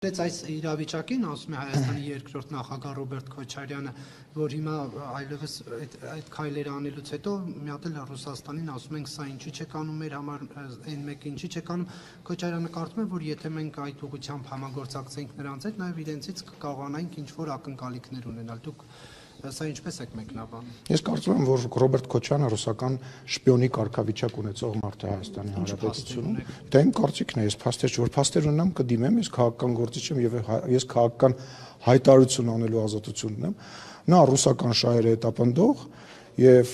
Այս իրավիճակին ասում է Հայաստանի երկրորդ նախագահ Ռոբերտ Քոչարյանը, որ հիմա այլևս այդ քայլերը անելուց հետո մի հատ էլ Ռուսաստանին ասում ենք սա ինչի չեք անում մեր համար, այն մեկը ինչի չեք անում, Քոչարյանը կարծում է, որ եթե մենք այդ ուղղությամբ համագործակցենք նրանց հետ, նաև իրենցից կկարողանանք ինչ-որ ակնկալիքներ ունենալ։ Դուք սա ինչպես եք մեկնաբանում։ Ես կարծում եմ, որ Ռոբերտ Քոչարյանը ռուսական շպիոնի կարգավիճակ ունեցող մարդ է Հայաստանի Հանրապետությունում։ Դա իմ կարծիքն է, ես փաստեր որ փաստեր ունեմ կդիմեմ, ես քաղաքական գործիչ եմ եւ ես քաղաքական հայտարարություն անելու ազատություն ունեմ։ Նա ռուսական շահերը հետապնդող եւ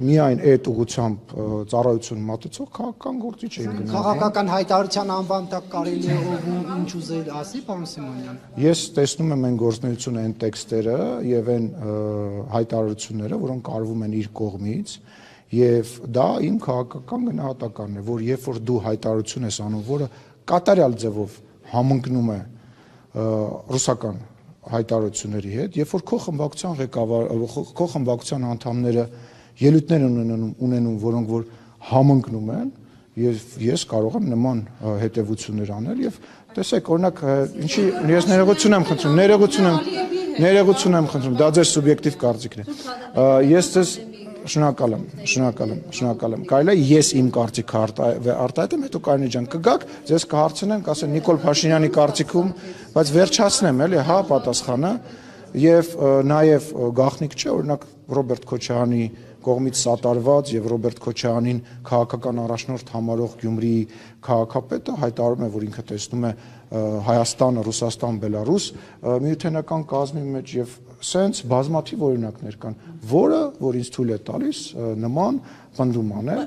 միայն այդ ուղղությամբ ծառայություն մատուցող քաղաքական գործիչ է գնում։ Քաղաքական հայտարարության անվան տակ կարելի է ով ինչ ուզել ասի, պարոն Սիմոնյան։ Ես տեսնում եմ այն գործունեությունը, այն տեքստերը եւ այն հայտարարությունները, որոնք արվում են իր կողմից, եւ դա իմ քաղաքական գնահատականն է, որ երբ որ դու հայտարարություն ես անում, որը կատարյալ ձևով համընկնում է ռուսական հայտարարությունների հետ, երբ որ քո խմբակցության ղեկավար, քո խմբակցության անդամները ելույթներ ունենում, որոնք որ համընկնում են, եւ ես կարող եմ նման հետեւություններ անել եւ տեսեք, օրինակ, ինչի ես ներողություն եմ խնդրում, դա ձեր սուբյեկտիվ կարծիքն է։ Ես ձեզ շնորհակալ եմ։ Կարելի է ես իմ կարծիքը արտահայտեմ, հետո Կարինե ջան կգաք, ձեզ կհարցնեմ, կասեմ Նիկոլ Փաշինյանի կարծիքում, բայց վերջացնեմ, էլի, հա, պատասխանը, եւ նաեւ գաղտնիք չէ, օրինակ Ռոբերտ Քոչարյանի կողմից սատարված եւ Ռոբերտ Քոչարյանին քաղաքական առաջնորդ համարող Գյումրիի քաղաքապետը հայտարարում է, որ ինքը տեսնում է Հայաստանը, Ռուսաստան, Բելարուս միութենական կազմի մեջ եւ սենց բազմաթիվ օրինակներ կան, որը որ ինձ թույլ է տալիս նման պնդում անել